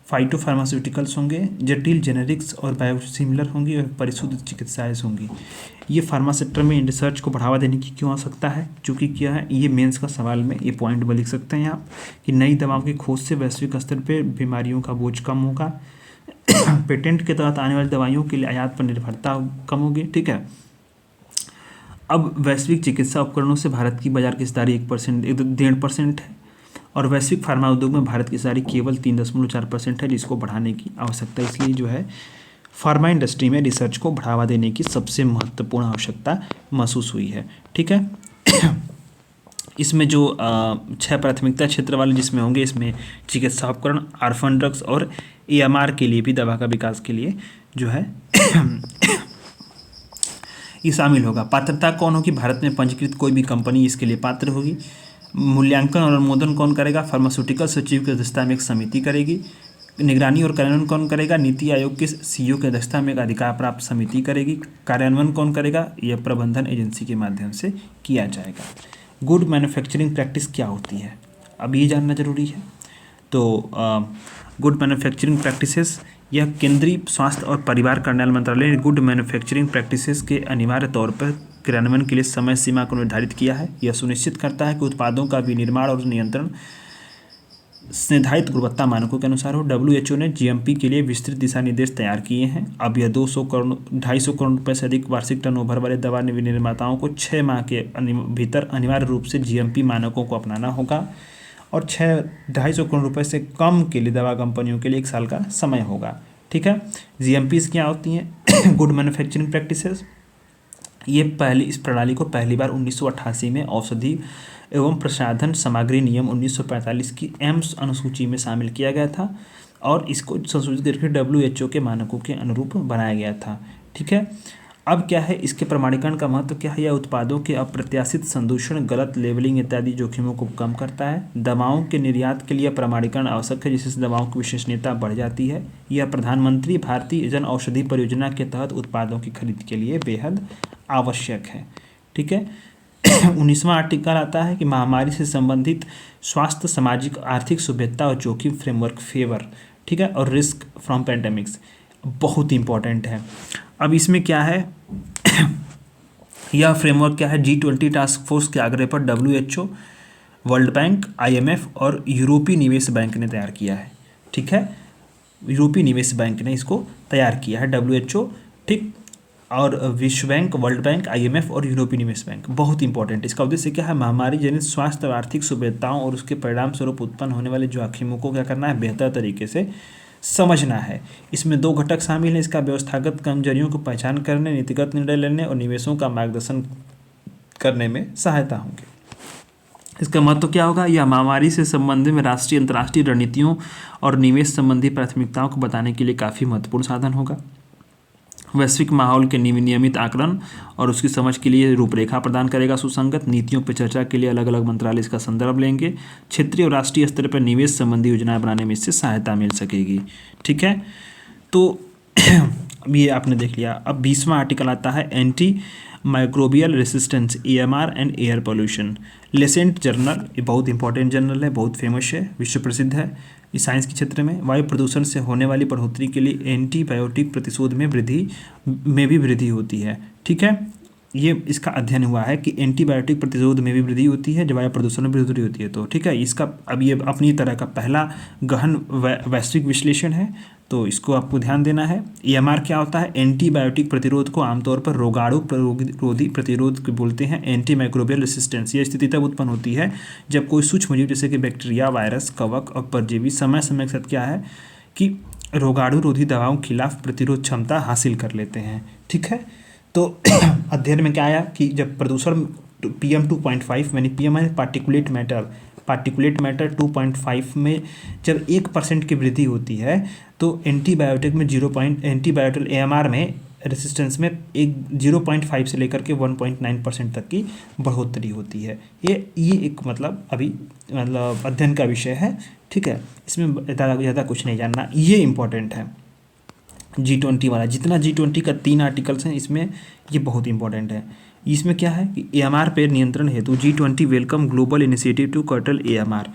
फाइटोफार्मास्यूटिकल्स होंगे, जटिल जेनेरिक्स और बायोसिमिलर होंगी और परिशुद्ध चिकित्साएं होंगी। ये फार्मा सेक्टर में रिसर्च को बढ़ावा देने की क्यों आवश्यकता है? चूँकि क्या है, ये मेंस का सवाल में ये पॉइंट में लिख सकते हैं आप कि नई दवाओं की खोज से वैश्विक स्तर पर बीमारियों का बोझ कम होगा। पेटेंट के तहत आने वाली दवाइयों के लिए आयात पर निर्भरता कम होगी। ठीक है। अब वैश्विक चिकित्सा उपकरणों से भारत की बाजार की हिस्सेदारी 1.5% है और वैश्विक फार्मा उद्योग में भारत की हिस्सेदारी केवल 3.4% है, जिसको बढ़ाने की आवश्यकता। इसलिए जो है फार्मा इंडस्ट्री में रिसर्च को बढ़ावा देने की सबसे महत्वपूर्ण आवश्यकता महसूस हुई है। ठीक है। इसमें जो 6 प्राथमिकता क्षेत्र वाले जिसमें होंगे, इसमें चिकित्सा उपकरण, ऑर्फन ड्रग्स और AMR के लिए भी, दवा का विकास के लिए जो है ये शामिल होगा। पात्रता कौन होगी? भारत में पंजीकृत कोई भी कंपनी इसके लिए पात्र होगी। मूल्यांकन और अनुमोदन कौन करेगा? फार्मास्यूटिकल सचिव की अध्यक्षता में एक समिति करेगी। निगरानी और कार्यान्वयन कौन करेगा? नीति आयोग के CEO की अध्यक्षता में एक अधिकार प्राप्त समिति करेगी। कार्यान्वयन कौन करेगा? यह प्रबंधन एजेंसी के माध्यम से किया जाएगा। गुड मैन्युफैक्चरिंग प्रैक्टिस क्या होती है, अब ये जानना जरूरी है। तो गुड मैन्युफैक्चरिंग प्रैक्टिसेस, यह केंद्रीय स्वास्थ्य और परिवार कल्याण मंत्रालय ने गुड मैन्युफैक्चरिंग प्रैक्टिसेस के अनिवार्य तौर पर क्रियान्वयन के लिए समय सीमा को निर्धारित किया है। यह सुनिश्चित करता है कि उत्पादों का विनिर्माण और नियंत्रण निर्धारित गुणवत्ता मानकों के अनुसार हो। WHO ने GMP के लिए विस्तृत दिशा निर्देश तैयार किए हैं। अब यह 250 करोड़ रुपए से अधिक वार्षिक टर्नओवर वाले दवा निर्माताओं को 6 माह के भीतर अनिवार्य रूप से GMP मानकों को अपनाना होगा और 250 करोड़ रुपए से कम के लिए दवा कंपनियों के लिए 1 साल का समय होगा। ठीक है। GMPs क्या होती हैं? Good manufacturing practices. इस प्रणाली को पहली बार 1988 में औषधि एवं प्रसाधन सामग्री नियम 1945 की एम्स अनुसूची में शामिल किया गया था और इसको संशोधित करके WHO के मानकों के अनुरूप बनाया गया था। ठीक है। अब क्या है, इसके प्रमाणीकरण का महत्व क्या है? यह उत्पादों के अप्रत्याशित संदूषण, गलत लेबलिंग इत्यादि जोखिमों को कम करता है। दवाओं के निर्यात के लिए प्रमाणीकरण आवश्यक है, जिससे दवाओं की विश्वसनीयता बढ़ जाती है। यह प्रधानमंत्री भारतीय जन औषधि परियोजना के तहत उत्पादों की खरीद के लिए बेहद आवश्यक है। ठीक है। 19वां आर्टिकल आता है कि महामारी से संबंधित स्वास्थ्य, सामाजिक, आर्थिक सुभ्यता और जोखिम फ्रेमवर्क फेवर। ठीक है। और रिस्क फ्रॉम पैंडेमिक्स बहुत इंपॉर्टेंट है। अब इसमें क्या है यह फ्रेमवर्क क्या है? G20 टास्क फोर्स के आग्रह पर WHO, वर्ल्ड बैंक, IMF और यूरोपीय निवेश बैंक ने तैयार किया है। ठीक है। यूरोपीय निवेश बैंक ने इसको तैयार किया है। WHO, ठीक, और विश्व बैंक, वर्ल्ड बैंक, IMF और यूरोपीय निवेश बैंक बहुत इंपॉर्टेंट। इसका उद्देश्य क्या है? महामारी जनित स्वास्थ्य और आर्थिक सुविधाओं और उसके परिणाम स्वरूप उत्पन्न होने वाले जोखिमों को क्या करना है? बेहतर तरीके से समझना है। इसमें 2 घटक शामिल हैं। इसका व्यवस्थागत कमजोरियों को पहचान करने, नीतिगत निर्णय लेने और निवेशों का मार्गदर्शन करने में सहायता होंगे। इसका महत्व क्या होगा? यह महामारी से संबंधित में राष्ट्रीय, अंतर्राष्ट्रीय रणनीतियों और निवेश संबंधी प्राथमिकताओं को बताने के लिए काफ़ी महत्वपूर्ण साधन होगा। वैश्विक माहौल के नियमित आकलन और उसकी समझ के लिए रूपरेखा प्रदान करेगा। सुसंगत नीतियों पर चर्चा के लिए अलग अलग मंत्रालय इसका संदर्भ लेंगे। क्षेत्रीय और राष्ट्रीय स्तर पर निवेश संबंधी योजनाएं बनाने में इससे सहायता मिल सकेगी। ठीक है। तो ये आपने देख लिया। अब 20वां आर्टिकल आता है anti microbial resistance, AMR and air pollution. Lancet journal, ये बहुत इंपॉर्टेंट जर्नल है, बहुत फेमस है, विश्व प्रसिद्ध है इस साइंस के क्षेत्र में। वायु प्रदूषण से होने वाली बढ़ोतरी के लिए एंटीबायोटिक प्रतिशोध में भी वृद्धि होती है। ठीक है। ये इसका अध्ययन हुआ है कि एंटीबायोटिक प्रतिरोध में भी वृद्धि होती है जब वायु प्रदूषण में वृद्धि होती है। तो ठीक है, इसका अब ये अपनी तरह का पहला गहन वैश्विक विश्लेषण है, तो इसको आपको ध्यान देना है। AMR क्या होता है? एंटीबायोटिक प्रतिरोध को आमतौर पर रोगाणु रोधी प्रतिरोध बोलते हैं। एंटी माइक्रोबियल रेसिस्टेंस, ये स्थिति तब उत्पन्न होती है जब कोई सूक्ष्म जीव जैसे कि बैक्टीरिया, वायरस, कवक और परजीवी समय समय के साथ क्या है कि रोगाणु रोधी दवाओं के खिलाफ प्रतिरोध क्षमता हासिल कर लेते हैं। ठीक है। तो अध्ययन में क्या आया कि जब प्रदूषण PM 2.5 यानी PM है पार्टिकुलेट मैटर 2.5 में जब 1% की वृद्धि होती है तो एंटीबायोटिक में एंटीबायोटिक AMR में रेसिस्टेंस में 0.5 से लेकर के 1.9% तक की बढ़ोतरी होती है। ये एक मतलब अध्ययन का विषय है। ठीक है। इसमें ज़्यादा कुछ नहीं जानना, ये इम्पोर्टेंट है। G20 वाला, जितना G20 का 3 आर्टिकल्स हैं इसमें ये बहुत इंपॉर्टेंट है। इसमें क्या है कि AMR पर नियंत्रण हेतु G20 welcome global initiative to curtail AMR।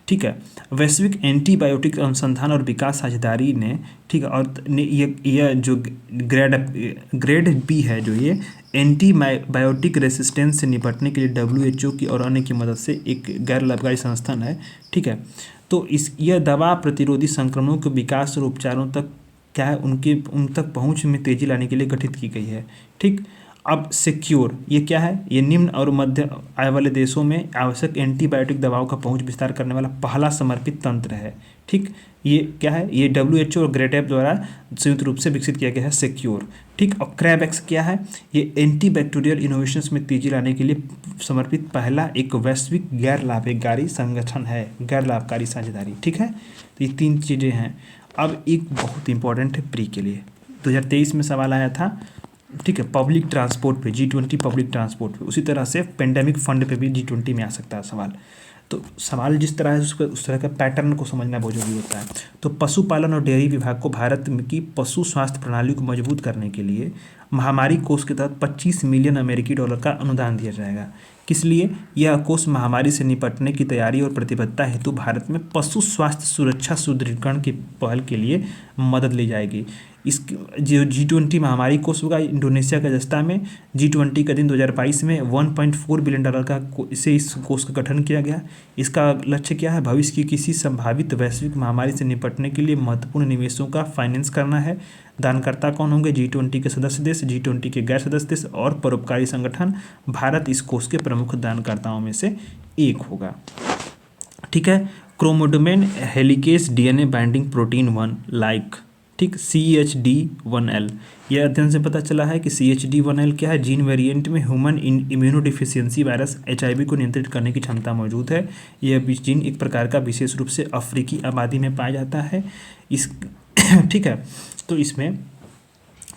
ठीक है। वैश्विक एंटीबायोटिक अनुसंधान और विकास साझेदारी ने, ठीक है, और ये जो ग्रेड B है, जो ये एंटीबायोटिक रेसिस्टेंस से निपटने के लिए WHO की और अन्य की मदद से एक गैर लाभकारी संस्थान है। ठीक है। तो यह दवा प्रतिरोधी संक्रमणों के विकास और उपचारों तक क्या है उन तक पहुंच में तेजी लाने के लिए गठित की गई है। ठीक। अब सिक्योर, ये क्या है? ये निम्न और मध्य आय वाले देशों में आवश्यक एंटीबायोटिक दवाओं का पहुंच विस्तार करने वाला पहला समर्पित तंत्र है। ठीक। ये क्या है? ये WHO और ग्रेटेप द्वारा संयुक्त रूप से विकसित किया गया है, सिक्योर। ठीक। और क्रैबएक्स क्या है? ये एंटीबैक्टीरियल इनोवेशंस में तेजी लाने के लिए समर्पित पहला एक वैश्विक गैर लाभकारी संगठन है, गैर लाभकारी साझेदारी। ठीक है। तो ये 3 चीज़ें हैं। अब एक बहुत इंपॉर्टेंट है प्री के लिए, 2023 में सवाल आया था, ठीक है, पब्लिक ट्रांसपोर्ट पे, G20 पब्लिक ट्रांसपोर्ट पे, उसी तरह से पेंडेमिक फंड पे भी G20 में आ सकता है सवाल। तो सवाल जिस तरह है उस तरह का पैटर्न को समझना बहुत जरूरी होता है। तो पशुपालन और डेयरी विभाग को भारत की पशु स्वास्थ्य प्रणाली को मजबूत करने के लिए महामारी कोष के तहत 25 मिलियन अमेरिकी डॉलर का अनुदान दिया जाएगा। किस लिए? यह कोष महामारी से निपटने की तैयारी और प्रतिबद्धता हेतु भारत में पशु स्वास्थ्य सुरक्षा सुदृढ़ीकरण की पहल के लिए मदद ली जाएगी। इस जो G20 महामारी कोष होगा इंडोनेशिया के जस्ता में, G20 का दिन 2022 में 1.4 बिलियन डॉलर का से इस कोष का गठन किया गया। इसका लक्ष्य क्या है? भविष्य की किसी संभावित वैश्विक महामारी से निपटने के लिए महत्वपूर्ण निवेशों का फाइनेंस करना है। दानकर्ता कौन होंगे? G20 के सदस्य देश, G20 के गैर सदस्य देश और परोपकारी संगठन। भारत इस कोष के प्रमुख दानकर्ताओं में से एक होगा। ठीक है, chromodomain helicase DNA binding protein 1 like, ठीक, CHD1L। यह अध्ययन से पता चला है कि CHD1L क्या है? जीन वेरिएंट में ह्यूमन इम्यूनोडिफिशियेंसी वायरस HIV को नियंत्रित करने की क्षमता मौजूद है। यह जीन एक प्रकार का विशेष रूप से अफ्रीकी आबादी में पाया जाता है। इस ठीक है, तो इसमें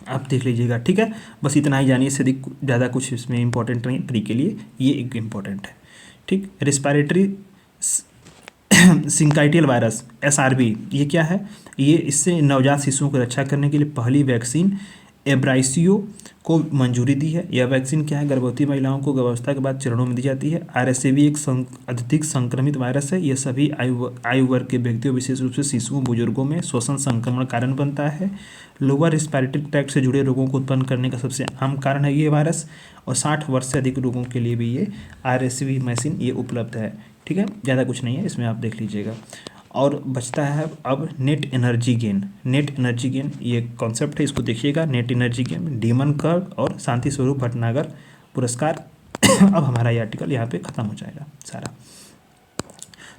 आप देख लीजिएगा। ठीक है, बस इतना ही जानिए, से अधिक ज़्यादा कुछ इसमें इंपॉर्टेंट नहीं प्री के लिए, ये एक इम्पॉर्टेंट है। ठीक, रेस्पिरेटरी सिंकाइटियल वायरस SRB, ये क्या है? ये इससे नवजात शिशुओं की रक्षा करने के लिए पहली वैक्सीन एब्राइसियो को मंजूरी दी है। यह वैक्सीन क्या है? गर्भवती महिलाओं को गर्भावस्था के बाद चरणों में दी जाती है। RSV एक अत्यधिक संक्रमित वायरस है। यह सभी आयु वर्ग के व्यक्तियों, विशेष रूप से शिशुओं, बुजुर्गों में श्वसन संक्रमण कारण बनता है। लोअर रेस्पिरेटरी ट्रैक्ट से जुड़े रोगों को उत्पन्न करने का सबसे आम कारण है ये वायरस, और 60 वर्ष से अधिक रोगों के लिए भी ये RSV वैक्सीन ये उपलब्ध है। ठीक है, ज़्यादा कुछ नहीं है इसमें, आप देख लीजिएगा। और बचता है अब net energy gain. Net energy gain ये कॉन्सेप्ट है, इसको देखिएगा। Net energy gain, demon curve और शांति स्वरूप भटनागर पुरस्कार। अब हमारा ये आर्टिकल यहाँ पे ख़त्म हो जाएगा सारा।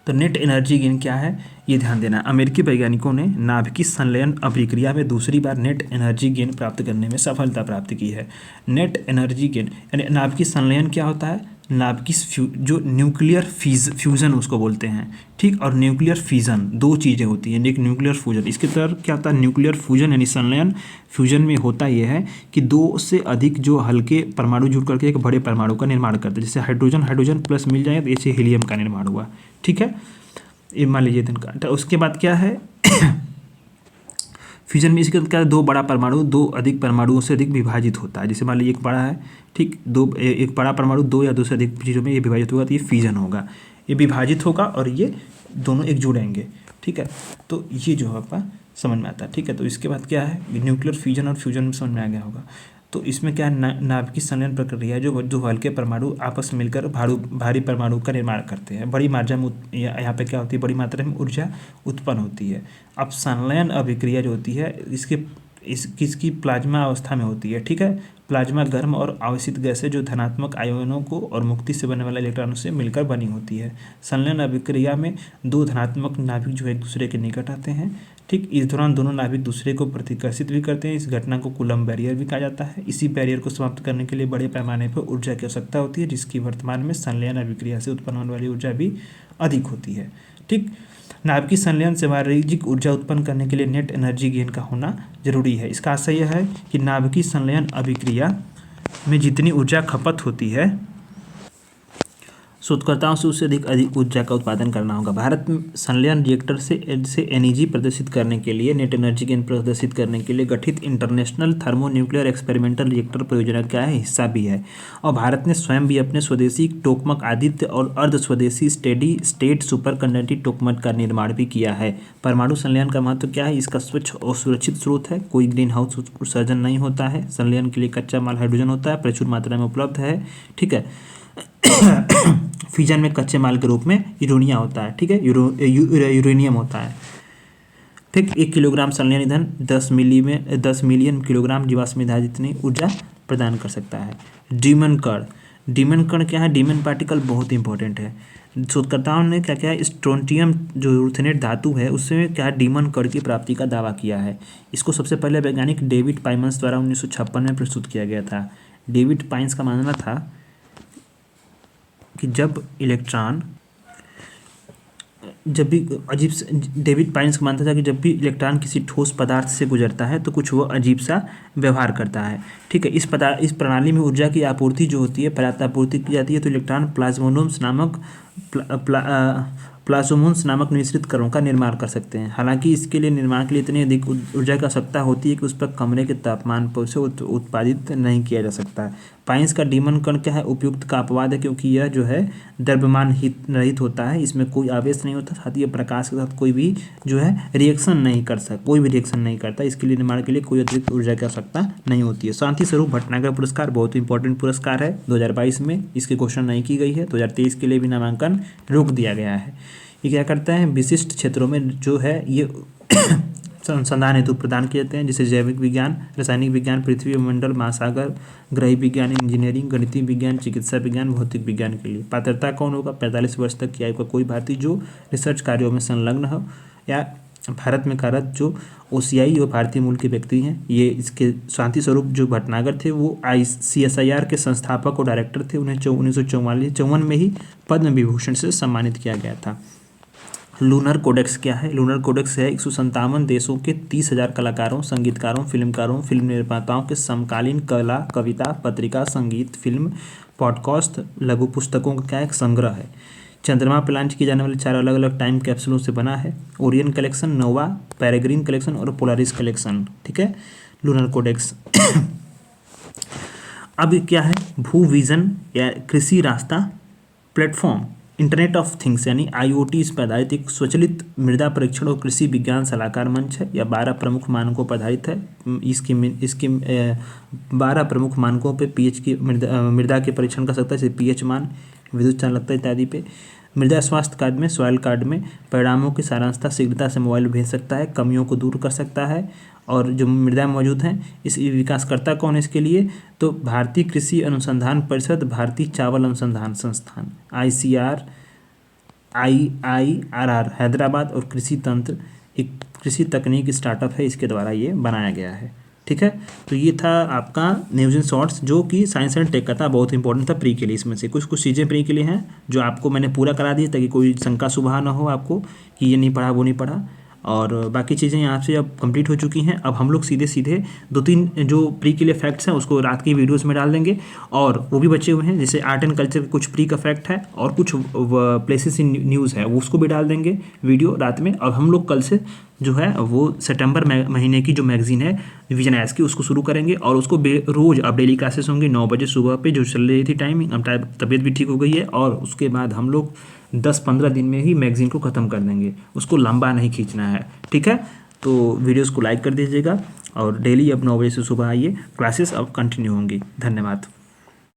तो नेट एनर्जी गेन क्या है, ये ध्यान देना। अमेरिकी वैज्ञानिकों ने नाभिकीय संलयन अभिक्रिया में दूसरी बार नेट एनर्जी गेन प्राप्त करने में सफलता प्राप्त की है। नेट एनर्जी गेन यानी नाभिकीय संलयन क्या होता है? नाभिकीय जो न्यूक्लियर फ्यूजन उसको बोलते हैं। ठीक, और न्यूक्लियर फिजन दो चीज़ें होती हैं। एक न्यूक्लियर फ्यूजन, इसके तरह क्या होता है? न्यूक्लियर फ्यूजन यानी संलयन। फ्यूजन में होता यह है कि दो से अधिक जो हल्के परमाणु जुड़ करके एक बड़े परमाणु का निर्माण करते हैं। जैसे हाइड्रोजन प्लस मिल जाए तो ऐसे हीलियम का निर्माण हुआ। ठीक है, ये मान लीजिए दिन का। उसके बाद क्या है? फ्यूजन में इसके क्या, दो बड़ा परमाणु दो अधिक परमाणुओं से अधिक विभाजित होता है। जैसे मान लीजिए एक बड़ा है, ठीक, एक बड़ा परमाणु दो या दो से अधिक चीज़ों में ये विभाजित होगा तो ये फ्यूजन होगा। ये विभाजित होगा और ये दोनों एक जुड़ेंगे। ठीक है, तो ये जो आपका समझ में आता है। ठीक है, तो इसके बाद क्या है? न्यूक्लियर फ्यूजन और फ्यूजन में समझ में आ गया होगा। तो इसमें क्या है? नाभिकीय संलयन प्रक्रिया जो हल्के परमाणु आपस में मिलकर भारी परमाणु का निर्माण करते हैं। बड़ी मात्रा में यहाँ पे क्या होती है? बड़ी मात्रा में ऊर्जा उत्पन्न होती है। अब संलयन अभिक्रिया जो होती है इसकी प्लाज्मा अवस्था में होती है। ठीक है, प्लाज्मा गर्म और आवेशित गैस है जो धनात्मक आयनों को और मुक्ति से बनने वाले इलेक्ट्रॉनों से मिलकर बनी होती है। संलयन अभिक्रिया में दो धनात्मक नाभिक जो एक दूसरे के निकट आते हैं। ठीक, इस दौरान दोनों नाभिक दूसरे को प्रतिकर्षित भी करते हैं। इस घटना को कूलम्ब बैरियर भी कहा जाता है। इसी बैरियर को समाप्त करने के लिए बड़े पैमाने पर ऊर्जा की आवश्यकता होती है, जिसकी वर्तमान में संलयन अभिक्रिया से उत्पन्न होने वाली ऊर्जा भी अधिक होती है। ठीक, नाभिकीय संलयन से वाणिज्यिक ऊर्जा उत्पन्न करने के लिए नेट एनर्जी गेन का होना जरूरी है। इसका आशय यह है कि नाभिकीय संलयन अभिक्रिया में जितनी ऊर्जा खपत होती है, शोधकर्ताओं से उससे अधिक ऊर्जा का उत्पादन करना होगा। भारत में संलयन रिएक्टर से एनर्जी प्रदर्शित करने के लिए, नेट एनर्जी गेन प्रदर्शित करने के लिए गठित international thermo nuclear experimental reactor परियोजना का हिस्सा भी है। और भारत ने स्वयं भी अपने स्वदेशी टोकमक आदित्य और अर्ध स्वदेशी steady state super conducting Tokmok का निर्माण भी किया है। परमाणु संलयन का महत्व क्या है? इसका स्वच्छ और सुरक्षित स्रोत है, कोई ग्रीन हाउस उत्सर्जन नहीं होता है। संलयन के लिए कच्चा माल हाइड्रोजन होता है, प्रचुर मात्रा में उपलब्ध है। ठीक है, फ्यूजन में कच्चे माल के रूप में यूरेनियम होता है। ठीक है, यूरेनियम होता है। ठीक, 1 किलोग्राम संलयन ईंधन 10 मिलियन किलोग्राम जीवाश्म ईंधन जितनी ऊर्जा प्रदान कर सकता है। डीमन कण क्या है? डीमन पार्टिकल बहुत इंपॉर्टेंट है। शोधकर्ताओं ने क्या किया? स्ट्रोंटियम जो यूथेनेट धातु है उससे क्या डीमन कण की प्राप्ति का दावा किया है। इसको सबसे पहले वैज्ञानिक डेविड पाइमन्स द्वारा 1956 में प्रस्तुत किया गया था। डेविड पाइंस का मानना था कि जब इलेक्ट्रॉन जब भी अजीब से डेविड पाइंस का मानता था कि जब भी इलेक्ट्रॉन किसी ठोस पदार्थ से गुजरता है तो कुछ वो अजीब सा व्यवहार करता है। ठीक है, इस प्रणाली में ऊर्जा की आपूर्ति जो होती है, पर्याप्त आपूर्ति की जाती है तो इलेक्ट्रॉन प्लाज्मोन्स नामक मिश्रित कणों का निर्माण कर सकते हैं। हालांकि इसके लिए निर्माण के लिए इतनी अधिक ऊर्जा की आवश्यकता होती है कि उस पर कमरे के तापमान पर उसे उत्पादित नहीं किया जा सकता है। पाइंस का डीमन कण क्या है? उपयुक्त का अपवाद है, क्योंकि यह जो है द्रव्यमान रहित होता है, इसमें कोई आवेश नहीं होता, साथ ही प्रकाश के साथ कोई भी जो है रिएक्शन नहीं कर सकता, कोई भी रिएक्शन नहीं करता। इसके लिए निर्माण के लिए कोई अतिरिक्त ऊर्जा की आवश्यकता नहीं होती है। शांति स्वरूप भटनागर पुरस्कार बहुत इंपॉर्टेंट पुरस्कार है 2022 में, इसकी घोषणा नहीं की गई है। 2023 के लिए भी नामांकन रोक दिया गया है। ये क्या करता है? विशिष्ट क्षेत्रों में जो है ये अनुसंधान हेतु प्रदान किए जाते हैं, जैसे जैविक विज्ञान, रासायनिक विज्ञान, पृथ्वी मंडल, महासागर, ग्रही विज्ञान, इंजीनियरिंग, गणितीय विज्ञान, चिकित्सा विज्ञान, भौतिक विज्ञान के लिए। पात्रता कौन होगा? 45 वर्ष तक की आयु का कोई भारतीय जो रिसर्च कार्यों में संलग्न हो या भारत में कार्यरत जो ओसीआई और भारतीय मूल के व्यक्ति हैं। ये इसके शांति स्वरूप जो भटनागर थे वो CSIR के संस्थापक और डायरेक्टर थे। उन्हें 1954 में ही पद्म विभूषण से सम्मानित किया गया था। लूनर कोडेक्स क्या है? लूनर कोडेक्स है 157 देशों के 30,000 कलाकारों, संगीतकारों, फिल्मकारों, फिल्म निर्माताओं के समकालीन कला, कविता, पत्रिका, संगीत, फिल्म, पॉडकास्ट, लघु पुस्तकों का क्या एक संग्रह है। चंद्रमा पर लॉन्च की जाने वाले 4 अलग अलग टाइम कैप्सूलों से बना है। ओरियन कलेक्शन, नोवा, पेरेग्रीन कलेक्शन और पोलारिस कलेक्शन। ठीक है, लूनर कोडेक्स। अब क्या है? भू विजन या कृषि रास्ता प्लेटफॉर्म इंटरनेट ऑफ थिंग्स यानी IoT इस पर आधारित एक स्वचालित मृदा परीक्षण और कृषि विज्ञान सलाहकार मंच है। यह 12 प्रमुख मानकों पर आधारित है। इसकी 12 प्रमुख मानकों पे पीएच की मृदा के परीक्षण कर सकता है, जैसे पीएच मान, विद्युत चालकता इत्यादि पे। मृदा स्वास्थ्य कार्ड में, सॉइल कार्ड में परिणामों की सारांशता शीघ्रता से मोबाइल भेज सकता है, कमियों को दूर कर सकता है। और जो मृदा में मौजूद हैं, इस विकासकर्ता कौन है इसके लिए? तो भारतीय कृषि अनुसंधान परिषद, भारतीय चावल अनुसंधान संस्थान IIRR हैदराबाद और कृषि तंत्र एक कृषि तकनीक स्टार्टअप है, इसके द्वारा ये बनाया गया है। ठीक है, तो ये था आपका न्यूज़ इन शॉर्ट्स जो कि साइंस एंड टेक का था, बहुत इंपॉर्टेंट था प्री के लिए। इसमें से कुछ चीज़ें प्री के लिए हैं जो आपको मैंने पूरा करा दी ताकि कोई शंका सुबह ना हो आपको कि ये नहीं पढ़ा वो नहीं पढ़ा। और बाकी चीज़ें यहाँ से अब कंप्लीट हो चुकी हैं। अब हम लोग सीधे 2-3 जो प्री के लिए फैक्ट्स हैं उसको रात की वीडियोस में डाल देंगे, और वो भी बचे हुए हैं जैसे आर्ट एंड कल्चर के कुछ प्री का फैक्ट है और कुछ प्लेसेस इन न्यूज़ है, वो उसको भी डाल देंगे वीडियो रात में। और हम लोग कल से जो है वो सितंबर महीने की जो मैगजीन है विजन एस की उसको शुरू करेंगे, और उसको रोज़ अब डेली क्लासेस होंगी 9 बजे सुबह पे जो चल रही थी टाइमिंग। अब तबीयत भी ठीक हो गई है, और उसके बाद हम लोग 10-15 दिन में ही मैगजीन को ख़त्म कर देंगे, उसको लंबा नहीं खींचना है। ठीक है, तो वीडियोस को लाइक कर दीजिएगा और डेली अब 9 बजे से सुबह आइए, क्लासेस अब कंटिन्यू होंगी। धन्यवाद।